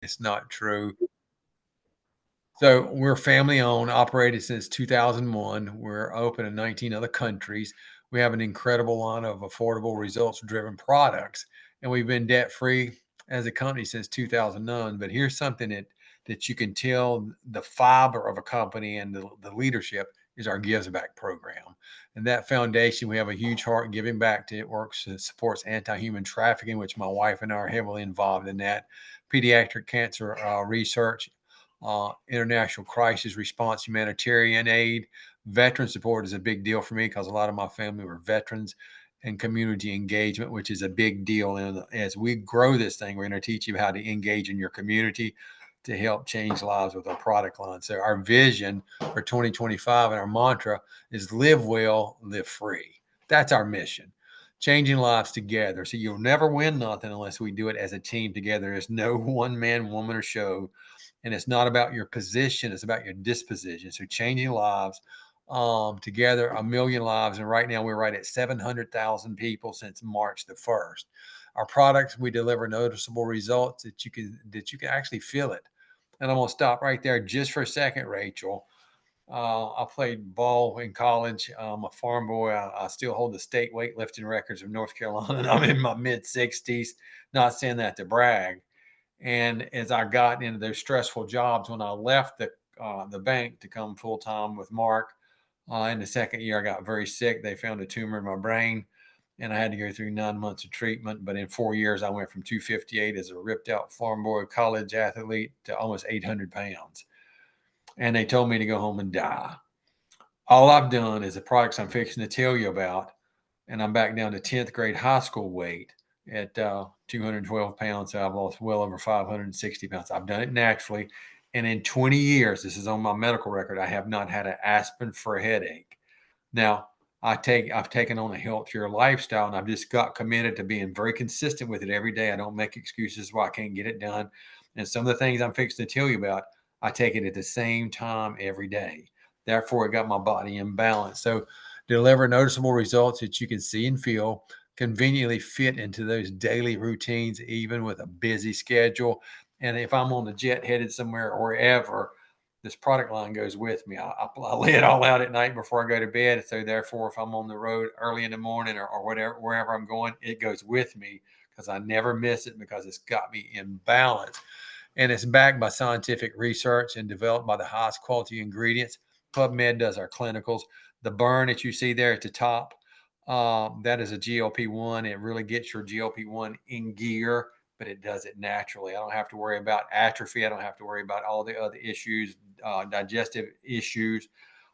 It's not true. So we're family owned, operated since 2001. We're open in 19 other countries. We have an incredible line of affordable, results driven products, and we've been debt free as a company since 2009. But here's something that you can tell the fiber of a company and the leadership is our Gives Back program. And that foundation, we have a huge heart giving back to. It works, it supports anti-human trafficking, which my wife and I are heavily involved in that, pediatric cancer research, international crisis response, humanitarian aid. Veteran support is a big deal for me because a lot of my family were veterans, and community engagement, which is a big deal. And as we grow this thing, we're going to teach you how to engage in your community to help change lives with our product line. So our vision for 2025 and our mantra is live well, live free. That's our mission. Changing lives together. So you'll never win nothing unless we do it as a team together. There's no one man, woman, or show. And it's not about your position, it's about your disposition. So changing lives together, 1,000,000 lives. And right now we're right at 700,000 people since March the 1st. Our products, we deliver noticeable results that you can actually feel it. And I'm going to stop right there just for a second, Rachel. I played ball in college. I'm a farm boy. I still hold the state weightlifting records of North Carolina, and I'm in my mid 60s. Not saying that to brag. And as I got into those stressful jobs, when I left the bank to come full time with Mark, in the second year, I got very sick. They found a tumor in my brain, and I had to go through 9 months of treatment. But in 4 years, I went from 258 as a ripped out farm boy college athlete to almost 800 pounds. And they told me to go home and die. All I've done is the products I'm fixing to tell you about, and I'm back down to 10th grade high school weight at 212 pounds. So I've lost well over 560 pounds. I've done it naturally. And in 20 years, this is on my medical record, I have not had an aspirin for a headache. Now, I've taken on a healthier lifestyle, and I've just got committed to being very consistent with it every day. I don't make excuses why I can't get it done. And some of the things I'm fixing to tell you about, I take it at the same time every day. Therefore, it got my body in balance. So deliver noticeable results that you can see and feel, conveniently fit into those daily routines, even with a busy schedule. And if I'm on the jet headed somewhere or wherever, this product line goes with me. I lay it all out at night before I go to bed. So therefore, if I'm on the road early in the morning or whatever, wherever I'm going, it goes with me because I never miss it because it's got me in balance. And it's backed by scientific research and developed by the highest quality ingredients. PubMed does our clinicals. The burn that you see there at the top, that is a GLP-1. It really gets your GLP-1 in gear, but it does it naturally. I don't have to worry about atrophy. I don't have to worry about all the other issues, digestive issues,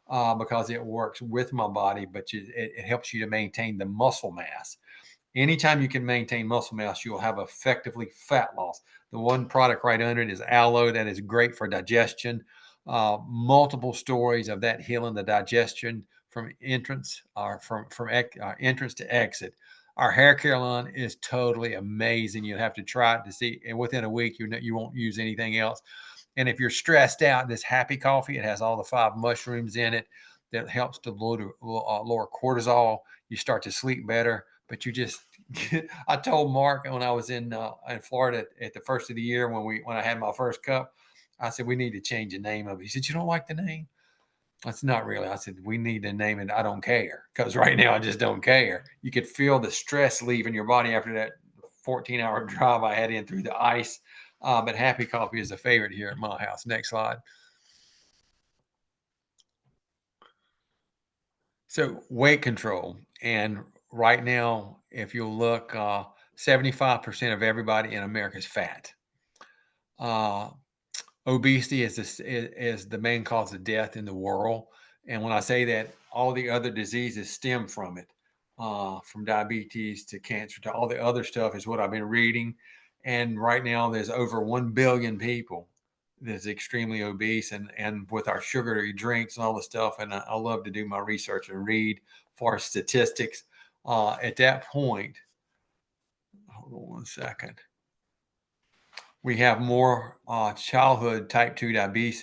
because it works with my body, but it helps you to maintain the muscle mass. Anytime you can maintain muscle mass, you'll have effectively fat loss. The one product right under it is aloe. That is great for digestion. Multiple stories of that healing the digestion from entrance or from entrance to exit. Our hair care line is totally amazing. You'll have to try it to see, and within a week, you won't use anything else. And if you're stressed out, this happy coffee, it has all the 5 mushrooms in it that helps to lower cortisol. You start to sleep better. But you just, I told Mark when I was in Florida at the first of the year when I had my first cup, I said we need to change the name of it. He said, "You don't like the name?" I said, "Not really." I said, "We need to name it. I don't care because right now I just don't care." You could feel the stress leaving your body after that 14-hour drive I had in through the ice. But Happy Coffee is a favorite here at my house. Next slide. So weight control, and right now, if you look, 75% of everybody in America is fat. Uh, Obesity is the main cause of death in the world, and when I say that, all the other diseases stem from it, from diabetes to cancer to all the other stuff is what I've been reading. And right now, there's over 1 billion people that's extremely obese, and with our sugary drinks and all the stuff. And I love to do my research and read for statistics. At that point, hold on one second. We have more childhood type 2 diabetes,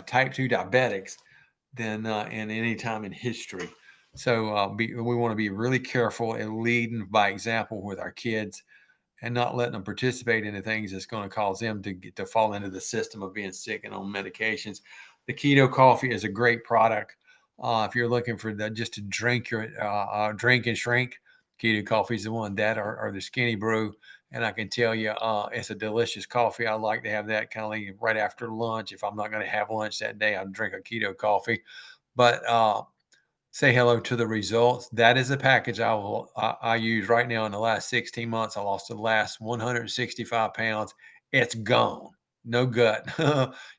type 2 diabetics than in any time in history. So we want to be really careful and leading by example with our kids and not letting them participate in the things that's going to cause them to get to fall into the system of being sick and on medications. The keto coffee is a great product. If you're looking for just to drink your drink and shrink, keto coffee is the one. That or the skinny brew. And I can tell you, it's a delicious coffee. I like to have that kind of like right after lunch. If I'm not going to have lunch that day, I'll drink a keto coffee. But say hello to the results. That is a package I use right now. In the last 16 months, I lost the last 165 pounds. It's gone. No gut.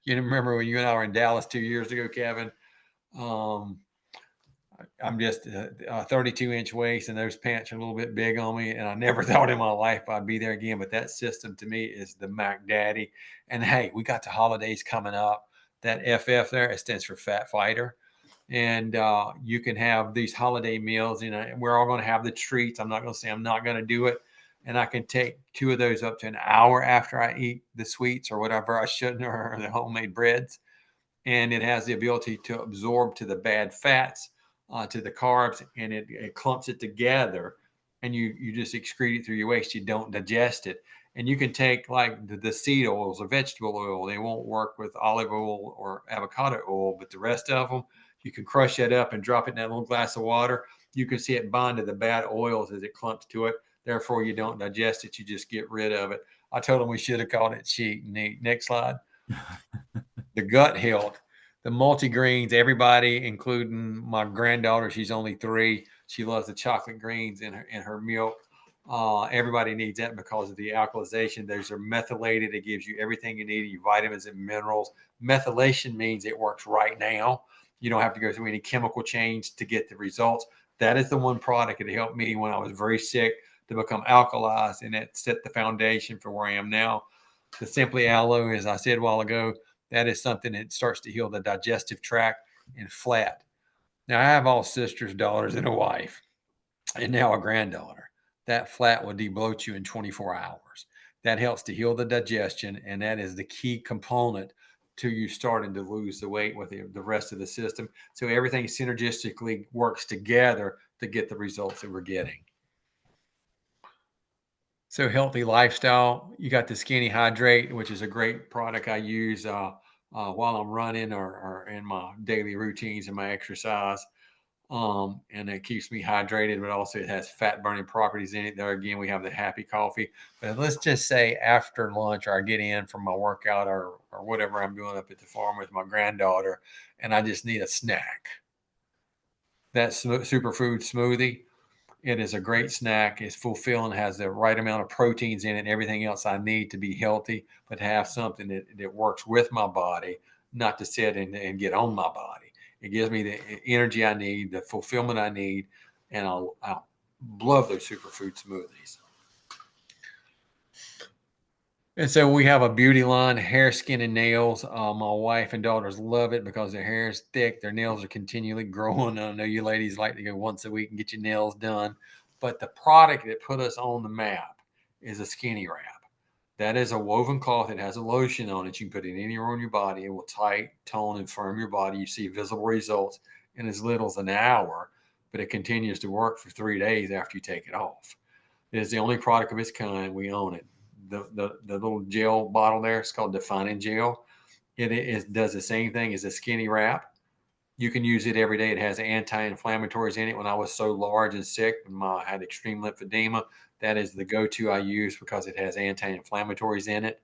You remember when you and I were in Dallas 2 years ago, Kevin? Um, I'm just a 32-inch waist, and those pants are a little bit big on me. And I never thought in my life I'd be there again. But that system to me is the Mac Daddy. And hey, we got the holidays coming up. That FF there, it stands for Fat Fighter. And you can have these holiday meals. We're all going to have the treats. I'm not going to say I'm not going to do it. And I can take 2 of those up to an hour after I eat the sweets or whatever I shouldn't, or the homemade breads. And it has the ability to absorb to the bad fats, to the carbs, and it clumps it together, and you just excrete it through your waste. You don't digest it. And you can take like the seed oils or vegetable oil. They won't work with olive oil or avocado oil, but the rest of them, you can crush that up and drop it in that little glass of water. You can see it bond to the bad oils as it clumps to it. Therefore, you don't digest it. You just get rid of it. I told them we should have called it cheat and eat. Next slide. The gut health, the multigreens, everybody, including my granddaughter, she's only 3. She loves the chocolate greens in her milk. Everybody needs that because of the alkalization. Those are methylated. It gives you everything you need, your vitamins and minerals. Methylation means it works right now. You don't have to go through any chemical change to get the results. That is the one product that helped me when I was very sick to become alkalized, and it set the foundation for where I am now. The Simply Aloe, as I said a while ago, that is something that starts to heal the digestive tract and flat. Now, I have all sisters, daughters, and a wife, and now a granddaughter. That flat will debloat you in 24 hours. That helps to heal the digestion, and that is the key component to you starting to lose the weight with the rest of the system. So everything synergistically works together to get the results that we're getting. So healthy lifestyle, you got the Skinny Hydrate, which is a great product I use while I'm running or in my daily routines and my exercise. And it keeps me hydrated, but also it has fat burning properties in it. There again, we have the Happy Coffee. But let's just say after lunch, or I get in from my workout or whatever I'm doing up at the farm with my granddaughter, and I just need a snack. That superfood smoothie, it is a great snack. It's fulfilling, has the right amount of proteins in it, and everything else I need to be healthy, but to have something that works with my body, not to sit and get on my body. It gives me the energy I need, the fulfillment I need, and I'll love those superfood smoothies. And so we have a beauty line, hair, skin, and nails. My wife and daughters love it because their hair is thick. Their nails are continually growing. I know you ladies like to go once a week and get your nails done. But the product that put us on the map is a Skinny Wrap. That is a woven cloth. It has a lotion on it. You can put it anywhere on your body. It will tight, tone, and firm your body. You see visible results in as little as an hour, but it continues to work for 3 days after you take it off. It is the only product of its kind. We own it. The little gel bottle there, it's called Defining Gel. It does the same thing as a Skinny Wrap. You can use it every day. It has anti-inflammatories in it. When I was so large and sick, I had extreme lymphedema, that is the go-to I use because it has anti-inflammatories in it,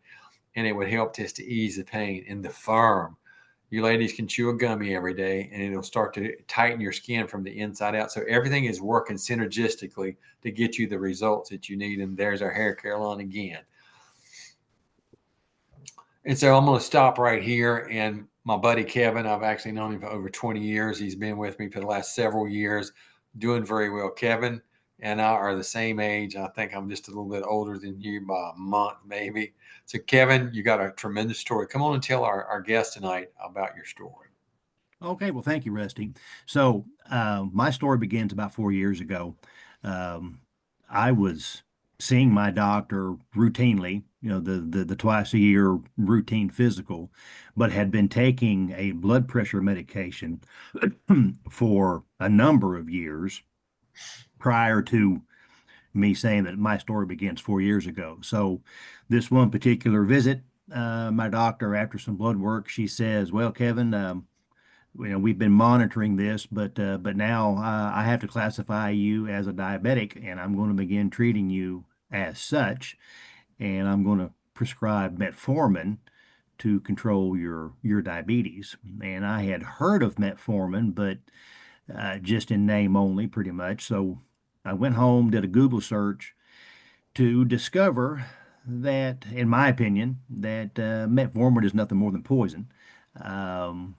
and it would help just to ease the pain and the firm. You ladies can chew a gummy every day, and it'll start to tighten your skin from the inside out. So everything is working synergistically to get you the results that you need. And there's our hair care line again. And so I'm going to stop right here. And my buddy Kevin, I've actually known him for over 20 years. He's been with me for the last several years, doing very well. Kevin and I are the same age. I think I'm just a little bit older than you by a month, maybe. So, Kevin, you got a tremendous story. Come on and tell our guest tonight about your story. Okay, well, thank you, Rusty. So, my story begins about 4 years ago. Um, I was seeing my doctor routinely, the twice a year routine physical, but had been taking a blood pressure medication for a number of years prior to me saying that my story begins 4 years ago. So this one particular visit, my doctor, after some blood work, she says, "Well, Kevin, we've been monitoring this, but now I have to classify you as a diabetic, and I'm going to begin treating you as such, and I'm going to prescribe metformin to control your diabetes." And I had heard of metformin, but just in name only, pretty much. So I went home, did a Google search to discover that, in my opinion, that metformin is nothing more than poison. Um,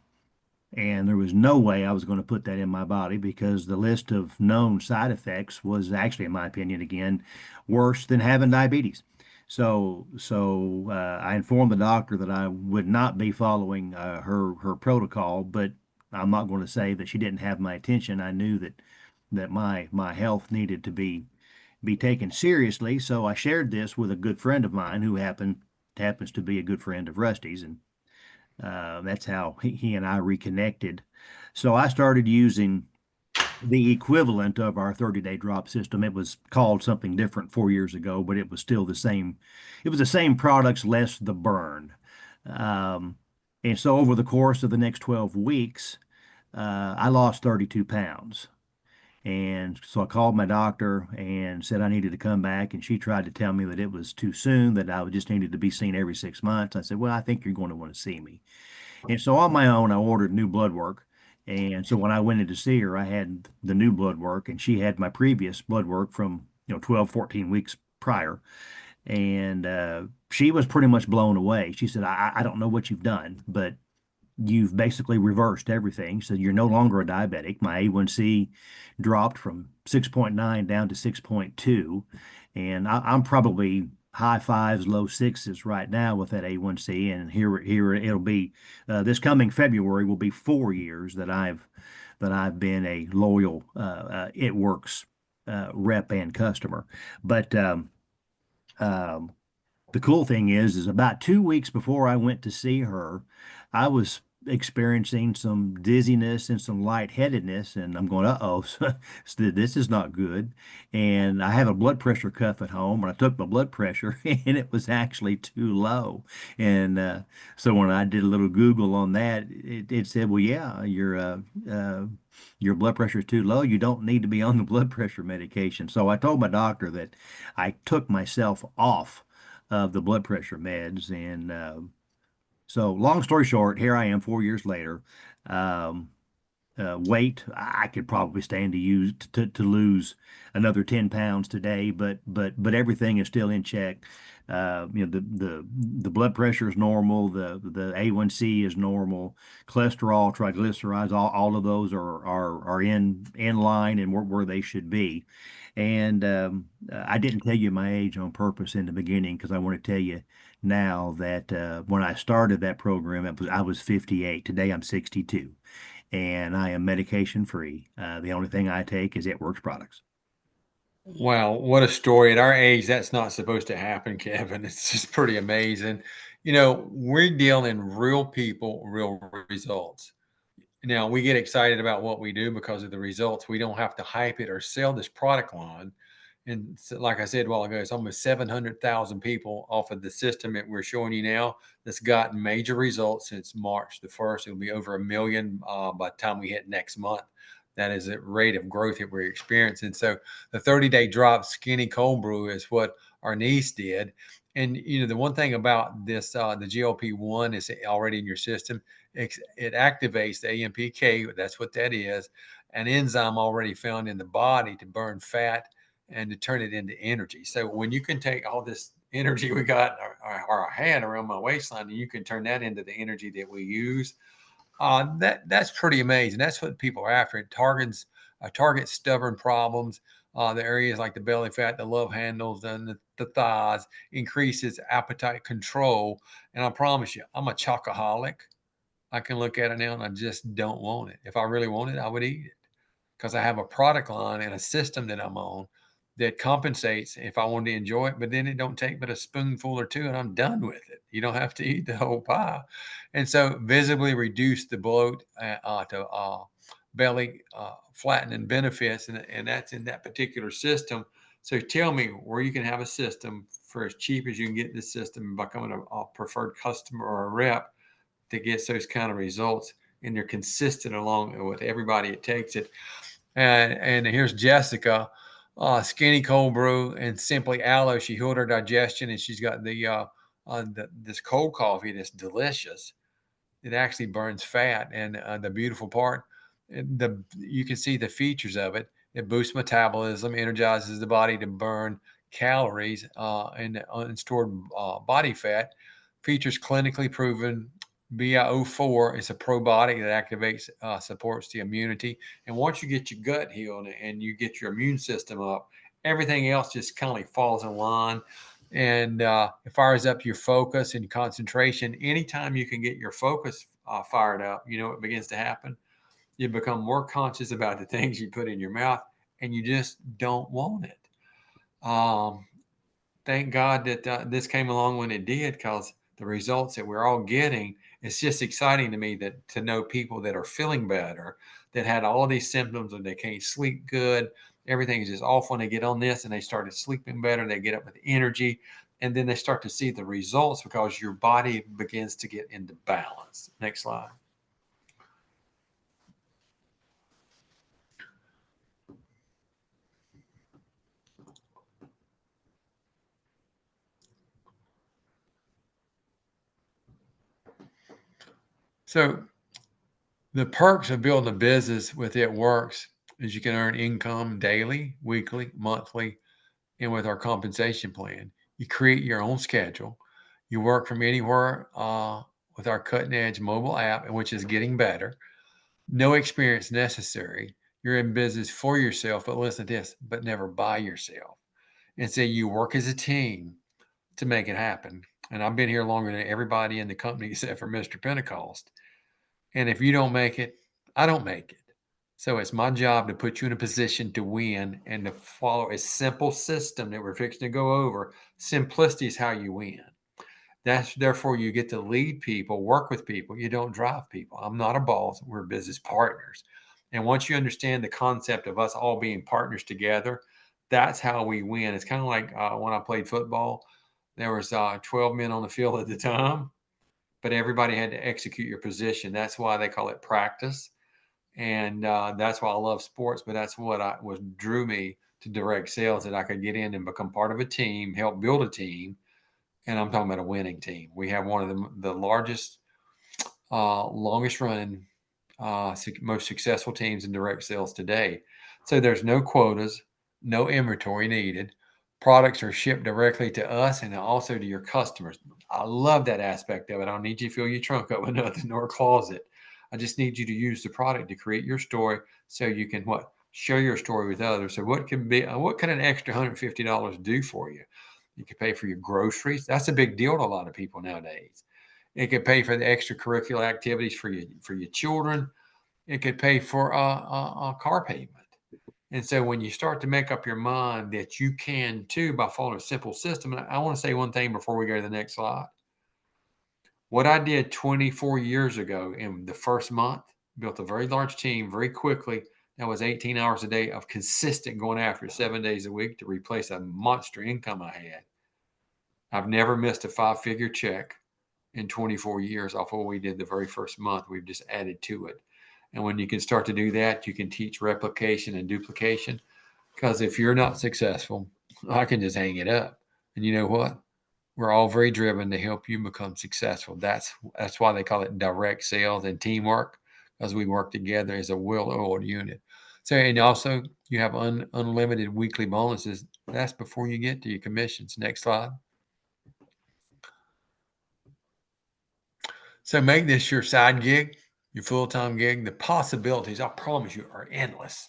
and there was no way I was going to put that in my body because the list of known side effects was actually, in my opinion, again, worse than having diabetes. So I informed the doctor that I would not be following her protocol, but I'm not going to say that she didn't have my attention. I knew that my health needed to be taken seriously. So I shared this with a good friend of mine who happens to be a good friend of Rusty's, and that's how he and I reconnected. So I started using the equivalent of our 30-day drop system. It was called something different 4 years ago, but it was still the same. It was the same products, less the burn. Um, and so over the course of the next 12 weeks, I lost 32 pounds. And so I called my doctor and said I needed to come back. And she tried to tell me that it was too soon, that I just needed to be seen every 6 months. I said, "Well, I think you're going to want to see me." And so on my own, I ordered new blood work. And so when I went in to see her, I had the new blood work, and she had my previous blood work from, 12, 14 weeks prior. And she was pretty much blown away. She said, I don't know what you've done, but you've basically reversed everything. So you're no longer a diabetic. My A1C dropped from 6.9 down to 6.2. And I'm probably high fives, low sixes right now with that A1C. And here it'll be this coming February will be 4 years that I've been a loyal It Works rep and customer. But um, the cool thing is about 2 weeks before I went to see her, I was experiencing some dizziness and some lightheadedness, and I'm going, uh-oh, so this is not good. And I have a blood pressure cuff at home, and I took my blood pressure, and it was actually too low. And so when I did a little Google on that, it said, well, yeah, your blood pressure is too low. You don't need to be on the blood pressure medication. So I told my doctor that I took myself off of the blood pressure meds. And so, long story short, here I am 4 years later. Um, Weight, I could probably stand to lose another 10 pounds today, but everything is still in check. The blood pressure is normal, the A1C is normal, cholesterol, triglycerides, all of those are in line and where they should be. And I didn't tell you my age on purpose in the beginning because I want to tell you now that when I started that program, I was 58. Today I'm 62, and I am medication free. The only thing I take is It Works products. Wow, what a story. At our age, that's not supposed to happen, Kevin. It's just pretty amazing. We're dealing real people, real results. Now, we get excited about what we do because of the results. We don't have to hype it or sell this product line. And so, like I said a while ago, it's almost 700,000 people off of the system that we're showing you now that's gotten major results since March the 1st. It'll be over 1 million by the time we hit next month. That is a rate of growth that we're experiencing. So the 30-day drop skinny cold brew is what our niece did. And the one thing about this, the GLP-1 is already in your system. It activates the AMPK. That's what that is. An enzyme already found in the body to burn fat and to turn it into energy. So when you can take all this energy we got our hand around my waistline, and you can turn that into the energy that we use, that's pretty amazing. That's what people are after. It targets stubborn problems. The areas like the belly fat, the love handles, and the thighs, increases appetite control. And I promise you, I'm a chocoholic. I can look at it now and I just don't want it. If I really want it, I would eat it because I have a product line and a system that I'm on that compensates if I want to enjoy it, but then it don't take but a spoonful or two and I'm done with it. You don't have to eat the whole pie. And so visibly reduce the bloat to belly flattening benefits. And that's in that particular system. So tell me where you can have a system for as cheap as you can get this system by becoming a preferred customer or a rep that gets those kind of results, and they're consistent along with everybody that takes it. And here's Jessica, skinny cold brew and simply aloe. She healed her digestion, and she's got this cold coffee that's delicious. It actually burns fat, and the beautiful part, you can see the features of it. It boosts metabolism, energizes the body to burn calories and unstored body fat. Features clinically proven BiO4. It's a probiotic that activates, supports the immunity. And once you get your gut healed and you get your immune system up, everything else just kind of falls in line, and it fires up your focus and concentration. Anytime you can get your focus fired up, it begins to happen. You become more conscious about the things you put in your mouth, and you just don't want it. Um, Thank God that this came along when it did, because the results that we're all getting, it's just exciting to me that to know people that are feeling better, that had all these symptoms and they can't sleep good. Everything is just off when they get on this, and they started sleeping better. They get up with energy, and then they start to see the results because your body begins to get into balance. Next slide. So the perks of building a business with It Works is you can earn income daily, weekly, monthly, and with our compensation plan. You create your own schedule. You work from anywhere with our cutting edge mobile app, which is getting better. No experience necessary. You're in business for yourself, but listen to this, but never by yourself. And so you work as a team to make it happen. And I've been here longer than everybody in the company except for Mr. Pentecost. And if you don't make it, I don't make it. So it's my job to put you in a position to win and to follow a simple system that we're fixing to go over. Simplicity is how you win. That's therefore you get to lead people, work with people. You don't drive people. I'm not a boss. We're business partners. And once you understand the concept of us all being partners together, that's how we win. It's kind of like when I played football, there was 12 men on the field at the time, but everybody had to execute your position. That's why they call it practice. And that's why I love sports, but that's what drew me to direct sales, that I could get in and become part of a team, help build a team. And I'm talking about a winning team. We have one of the largest, longest running, most successful teams in direct sales today. So there's no quotas, no inventory needed. Products are shipped directly to us and also to your customers. I love that aspect of it. I don't need you to fill your trunk up with nothing nor a closet. I just need you to use the product to create your story so you can share your story with others. So what can an extra $150 do for you? You can pay for your groceries. That's a big deal to a lot of people nowadays. It could pay for the extracurricular activities for your children. It could pay for a car payment. And so when you start to make up your mind that you can too by following a simple system, and I want to say one thing before we go to the next slide. What I did 24 years ago in the first month, built a very large team very quickly. That was 18 hours a day of consistent going after it 7 days a week to replace a monster income I had. I've never missed a 5-figure check in 24 years off what we did the very first month. We've just added to it. And when you can start to do that, you can teach replication and duplication. Because if you're not successful, I can just hang it up. And you know what? We're all very driven to help you become successful. That's why they call it direct sales and teamwork, because we work together as a well-oiled unit. So, and also you have unlimited weekly bonuses. That's before you get to your commissions. Next slide. So make this your side gig, your full-time gig. The possibilities, I promise you, are endless.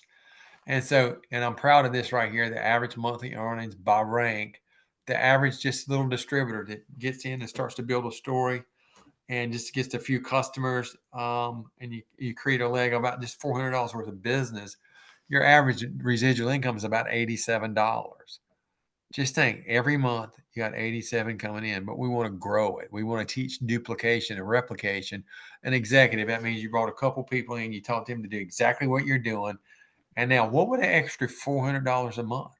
And I'm proud of this right here. The average monthly earnings by rank, the average just little distributor that gets in and starts to build a story and just gets a few customers, and you create a leg about just $400 worth of business. Your average residual income is about $87. Just think, every month you got 87 coming in, but we want to grow it. We want to teach duplication and replication. An executive, that means you brought a couple people in, you taught them to do exactly what you're doing. And now, what would an extra $400 a month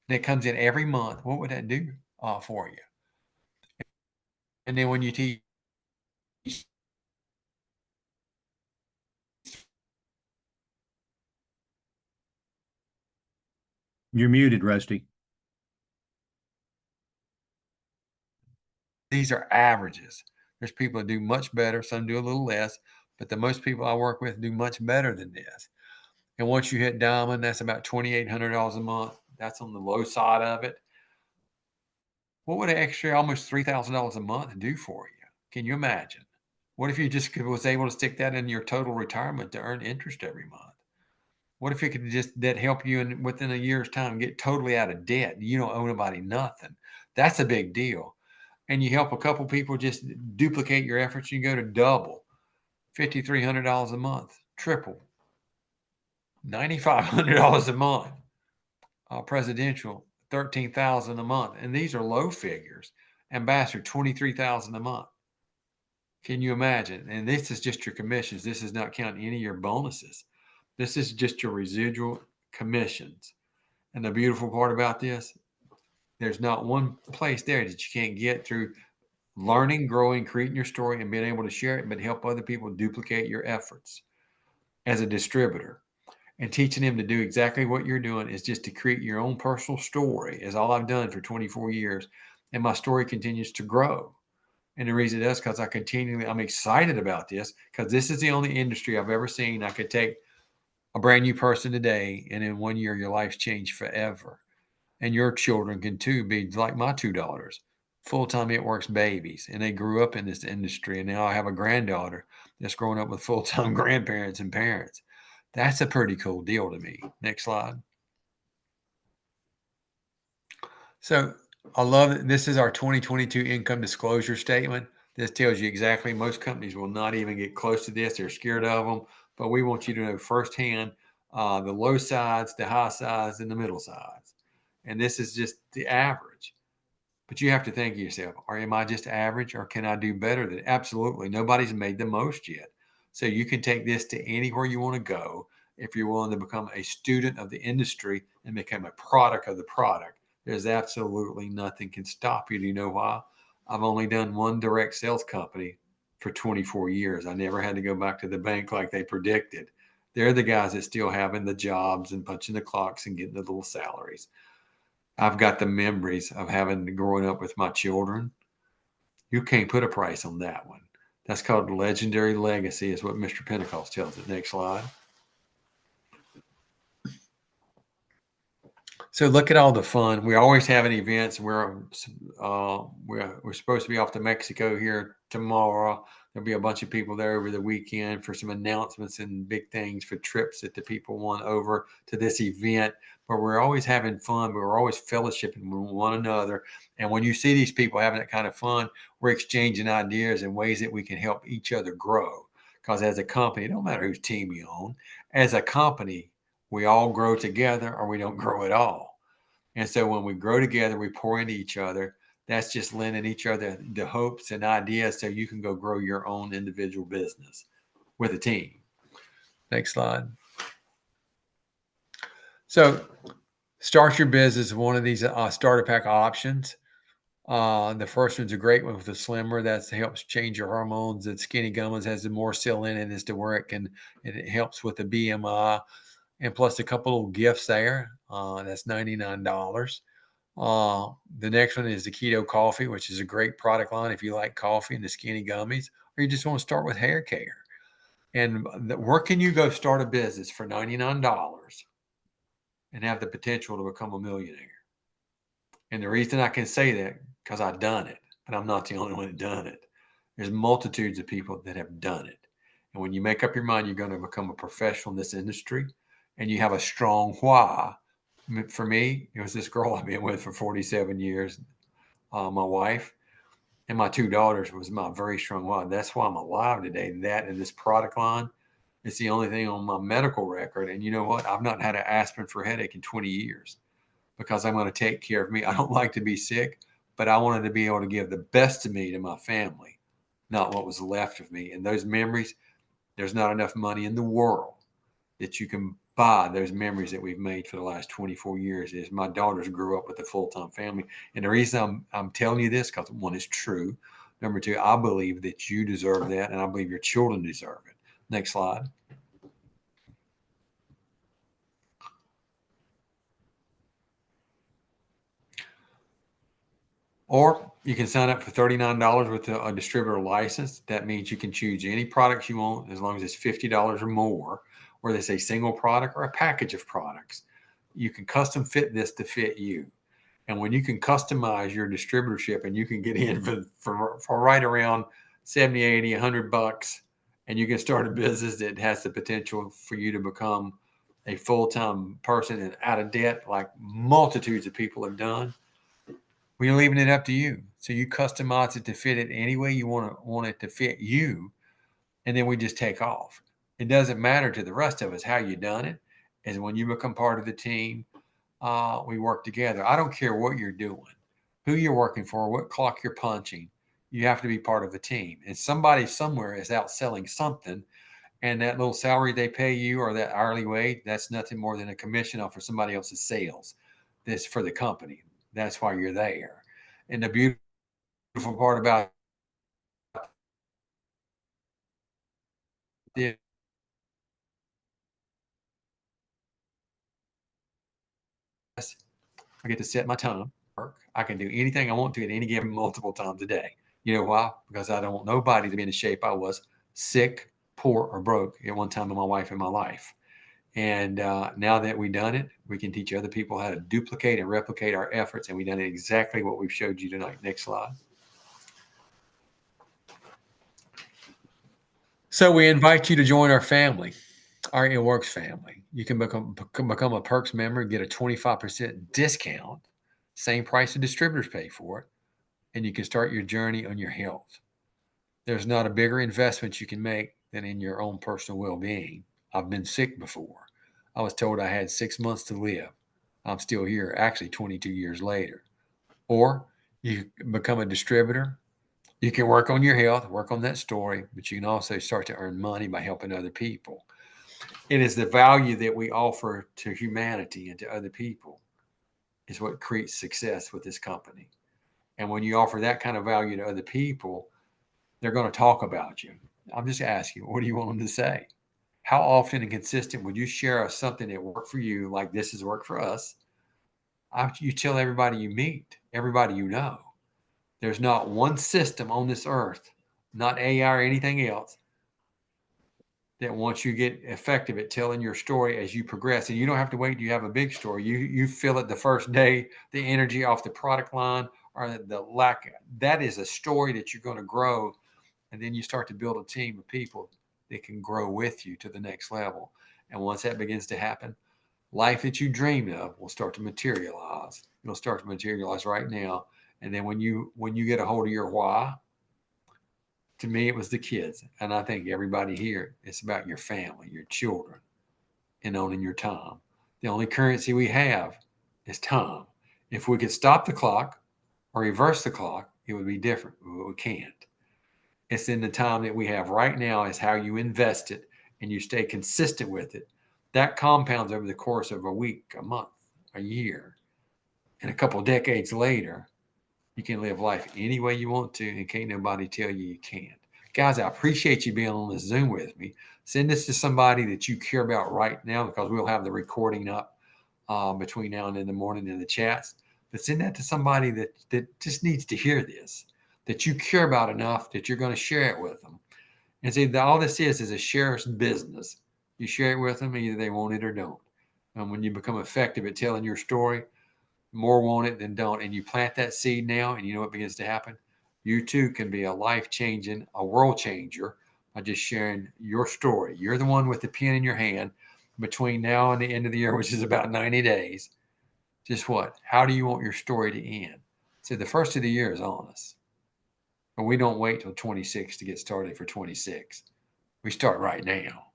that comes in every month, what would that do for you? And then when you teach, You're muted, Rusty. these are averages. There's people that do much better, some do a little less, but the most people I work with do much better than this. And once you hit diamond, that's about $2,800 a month. That's on the low side of it. What would an extra almost $3,000 a month do for you? Can you imagine? What if you just was able to stick that in your total retirement to earn interest every month? What if it could just that help you in within a year's time get totally out of debt? You don't owe nobody nothing. That's a big deal. And you help a couple people just duplicate your efforts, you go to double, $5,300 a month, triple, $9,500 a month. Presidential, 13,000 a month, and these are low figures. Ambassador, 23,000 a month. Can you imagine? And this is just your commissions. This is not counting any of your bonuses. This is just your residual commissions. And the beautiful part about this, there's not one place there that you can't get through learning, growing, creating your story, and being able to share it, but help other people duplicate your efforts as a distributor. And teaching them to do exactly what you're doing is just to create your own personal story, is all I've done for 24 years. And my story continues to grow. And the reason it does, because I'm excited about this, because this is the only industry I've ever seen. I could take a brand new person today, and in 1 year, your life's changed forever. And your children can too be like my two daughters, full-time It Works babies. And they grew up in this industry. And now I have a granddaughter that's grown up with full-time grandparents and parents. That's a pretty cool deal to me. Next slide. So I love it. This is our 2022 income disclosure statement. This tells you exactly, most companies will not even get close to this. They're scared of them, but we want you to know firsthand the low sides, the high sides, and the middle sides. And this is just the average. But you have to think of yourself, am I just average or can I do better than? Absolutely. Nobody's made the most yet. So you can take this to anywhere you want to go if you're willing to become a student of the industry and become a product of the product. There's absolutely nothing can stop you. Do you know why? I've only done one direct sales company for 24 years. I never had to go back to the bank like they predicted. They're the guys that still having the jobs and punching the clocks and getting the little salaries. I've got the memories of having growing up with my children. You can't put a price on that one. That's called legendary legacy, is what Mr. Pentecost tells it. Next slide. So look at all the fun. We're always having events. We're supposed to be off to Mexico here tomorrow. There'll be a bunch of people there over the weekend for some announcements and big things for trips that the people want over to this event. But we're always having fun. We're always fellowshipping with one another. And when you see these people having that kind of fun, we're exchanging ideas and ways that we can help each other grow. Because as a company, it don't matter whose team you own. As a company, we all grow together or we don't grow at all. And so when we grow together, we pour into each other. That's just lending each other the hopes and ideas so you can go grow your own individual business with a team. Next slide. So start your business, one of these starter pack options. The first one's a great one with the slimmer. That helps change your hormones. And Skinny Gummies has more in it as to where it helps with the BMI. And plus a couple of gifts there. That's $99. The next one is the Keto Coffee, which is a great product line if you like coffee, and the Skinny Gummies, or you just want to start with hair care. And where can you go start a business for $99 and have the potential to become a millionaire? And the reason I can say that, because I've done it, but I'm not the only one that done it. There's multitudes of people that have done it. And when you make up your mind, you're going to become a professional in this industry, and you have a strong why. For me, it was this girl I've been with for 47 years, my wife, and my two daughters was my very strong why. That's why I'm alive today. That and this product line, it's the only thing on my medical record. And you know what? I've not had an aspirin for a headache in 20 years because I'm going to take care of me. I don't like to be sick, but I wanted to be able to give the best of me to my family, not what was left of me. And those memories, there's not enough money in the world that you can by those memories that we've made for the last 24 years. Is my daughters grew up with a full-time family. And the reason I'm telling you this, because one, is true. Number two, I believe that you deserve that, and I believe your children deserve it. Next slide. Or you can sign up for $39 with a distributor license. That means you can choose any products you want as long as it's $50 or more, whether it's a single product or a package of products. You can custom fit this to fit you. And when you can customize your distributorship and you can get in for right around 70, 80, $100, and you can start a business that has the potential for you to become a full-time person and out of debt like multitudes of people have done, we're leaving it up to you. So you customize it to fit it any way you want it to fit you, and then we just take off. It doesn't matter to the rest of us how you done it. Is when you become part of the team, we work together. I don't care what you're doing, who you're working for, what clock you're punching. You have to be part of a team. And somebody somewhere is out selling something, and that little salary they pay you or that hourly wage, that's nothing more than a commission off for somebody else's sales. This for the company. That's why you're there. And the beautiful part about this, I get to set my time. I can do anything I want to at any given multiple times a day. You know why? Because I don't want nobody to be in the shape I was, sick, poor, or broke at one time in my wife and my life. And now that we've done it, we can teach other people how to duplicate and replicate our efforts. And we've done exactly what we've showed you tonight. Next slide. So we invite you to join our family, our It Works family. You can become a Perks member and get a 25% discount, same price the distributors pay for it, and you can start your journey on your health. There's not a bigger investment you can make than in your own personal well-being. I've been sick before. I was told I had 6 months to live. I'm still here, actually 22 years later. Or you can become a distributor. You can work on your health, work on that story, but you can also start to earn money by helping other people. It is the value that we offer to humanity and to other people is what creates success with this company. And when you offer that kind of value to other people, they're going to talk about you. I'm just asking, what do you want them to say? How often and consistent would you share something that worked for you, like this has worked for us? You tell everybody you meet, everybody you know. There's not one system on this earth, not AI or anything else, that once you get effective at telling your story as you progress, and you don't have to wait till you have a big story. You feel it the first day, the energy off the product line or the lack. That is a story that you're going to grow, and then you start to build a team of people that can grow with you to the next level. And once that begins to happen, life that you dreamed of will start to materialize. It'll start to materialize right now. And then when you get a hold of your why, to me, it was the kids. And I think everybody here, it's about your family, your children, and owning your time. The only currency we have is time. If we could stop the clock or reverse the clock, it would be different, but we can't. It's in the time that we have right now is how you invest it and you stay consistent with it. That compounds over the course of a week, a month, a year, and a couple of decades later, you can live life any way you want to, and can't nobody tell you you can't. Guys, I appreciate you being on this Zoom with me. Send this to somebody that you care about right now, because we'll have the recording up between now and in the morning in the chats. But send that to somebody that just needs to hear this, that you care about enough that you're going to share it with them. And see, all this is a share's business. You share it with them, either they want it or don't. And when you become effective at telling your story, more want it than don't. And you plant that seed now, and you know what begins to happen? You too can be a life-changing, a world changer by just sharing your story. You're the one with the pen in your hand between now and the end of the year, which is about 90 days. Just what? How do you want your story to end? So the first of the year is on us. But we don't wait till 26 to get started for 26. We start right now.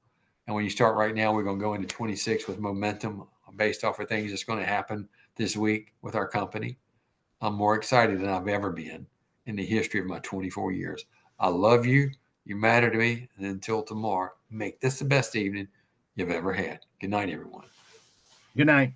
And when you start right now, we're going to go into 26 with momentum based off of things that's going to happen this week with our company. I'm more excited than I've ever been in the history of my 24 years. I love you. You matter to me. And until tomorrow, make this the best evening you've ever had. Good night, everyone. Good night.